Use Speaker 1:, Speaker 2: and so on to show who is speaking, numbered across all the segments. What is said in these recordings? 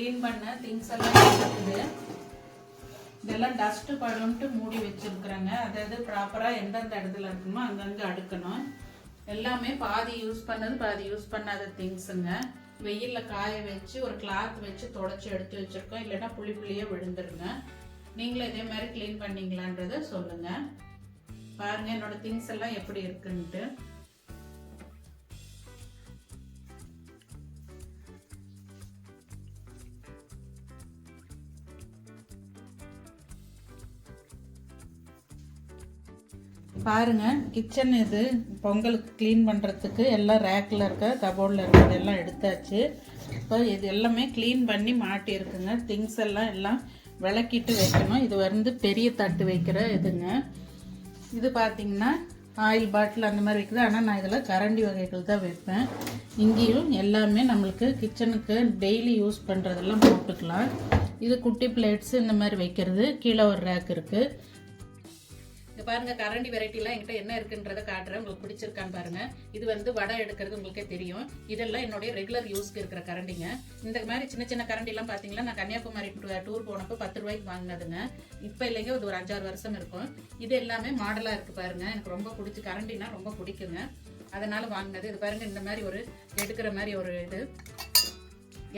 Speaker 1: Clean பண்ண things எல்லாம் இருக்குது. இதெல்லாம் டஸ்ட்டு படுன்ட்டு மூடி வச்சுருக்குறேங்க. அதாவது ப்ராப்பராக எந்தெந்த இடத்துல இருக்குமோ அங்கங்கே அடுக்கணும். எல்லாமே பாதி யூஸ் பண்ணது பாதி யூஸ் பண்ணாத திங்ஸுங்க. வெயிலில் காய வச்சு ஒரு கிளாத் வச்சு தொடச்சி எடுத்து வச்சுருக்கோம். இல்லைன்னா புளி புளியே விழுந்துருங்க. நீங்களும் இதே மாதிரி க்ளீன் பண்ணீங்களான்றதை சொல்லுங்கள். பாருங்கள் என்னோட திங்ஸ் எல்லாம் எப்படி இருக்குன்ட்டு. பாருங்க கிச்சன் இது பொங்கலுக்கு க்ளீன் பண்ணுறதுக்கு எல்லாம் ரேக்கில் இருக்க கபோர்டில் இருக்கிறது எல்லாம் எடுத்தாச்சு. இப்போ இது எல்லாமே க்ளீன் பண்ணி மாட்டியிருக்குங்க. திங்ஸ் எல்லாம் விளக்கிட்டு வைக்கணும். இது வந்து பெரிய தட்டு வைக்கிற இதுங்க. இது பார்த்திங்கன்னா ஆயில் பாட்டில் அந்த மாதிரி வைக்குது. ஆனால் நான் இதில் கரண்டி வகைகள் தான் வைப்பேன். இங்கேயும் எல்லாமே நம்மளுக்கு கிச்சனுக்கு டெய்லி யூஸ் பண்ணுறதெல்லாம் போட்டுக்கலாம். இது குட்டி பிளேட்ஸு இந்த மாதிரி வைக்கிறது. கீழே ஒரு ரேக் இருக்குது. இது பாருங்க கரண்டி வெரைட்டிலாம் என்கிட்ட என்ன இருக்குன்றதை காட்டுறேன். உங்களுக்கு பிடிச்சிருக்கான்னு பாருங்க. இது வந்து வடை எடுக்கிறது உங்களுக்கே தெரியும். இதெல்லாம் என்னுடைய ரெகுலர் யூஸ்க்கு இருக்கிற கரண்டிங்க. இந்த மாதிரி சின்ன சின்ன கரண்டிலாம் பார்த்தீங்கன்னா நான் கன்னியாகுமரி டூர் போனப்போ 10 ரூபாய்க்கு வாங்கினதுங்க. இப்போ இல்லைங்க, இது ஒரு 5-6 வருஷம் இருக்கும். இது எல்லாமே மாடலாக இருக்குது பாருங்க. எனக்கு ரொம்ப பிடிச்சி கரண்டினா ரொம்ப பிடிக்குங்க. அதனால வாங்கினது. இது பாருங்க இந்த மாதிரி ஒரு எடுக்கிற மாதிரி ஒரு இது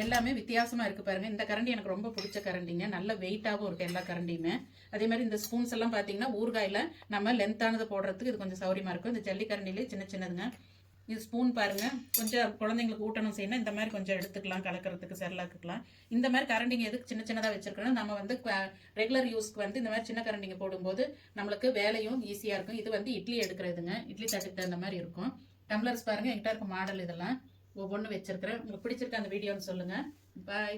Speaker 1: எல்லாமே வித்தியாசமாக இருக்குது பாருங்கள். இந்த கரண்டி எனக்கு ரொம்ப பிடிச்ச கரண்டிங்க. நல்ல வெயிட்டாகவும் இருக்குது எல்லா கரண்டியுமே. அதே மாதிரி இந்த ஸ்பூன்ஸ் எல்லாம் பார்த்தீங்கன்னா ஊறுகாயில் நம்ம லென்த்தானது போடுறதுக்கு இது கொஞ்சம் சௌரியமாக இருக்கும். இந்த ஜல்லி கரண்டிலே சின்ன சின்னதுங்க. இது ஸ்பூன் பாருங்கள். கொஞ்சம் குழந்தைங்களுக்கு ஊட்டணும் செய்யணும். இந்த மாதிரி கொஞ்சம் எடுத்துக்கலாம், கலக்கிறதுக்கு செரலாக்குக்கலாம். இந்த மாதிரி கரண்டிங்க எதுக்கு சின்ன சின்னதாக வச்சிருக்கணும், நம்ம வந்து ரெகுலர் யூஸ்க்கு வந்து இந்த மாதிரி சின்ன கரண்டிங்க போடும்போது நம்மளுக்கு வேலையும் ஈஸியாக இருக்கும். இது வந்து இட்லி எடுக்கிறதுங்க. இட்லி தட்டுக்கு தகுந்த மாதிரி இருக்கும். டம்ளர்ஸ் பாருங்கள் என்கிட்ட இருக்க மாடல் இதெல்லாம் ஒவ்வொன்று வச்சிருக்கிறேன். உங்களுக்கு பிடிச்சிருக்க அந்த வீடியோன்னு சொல்லுங்கள். பாய்.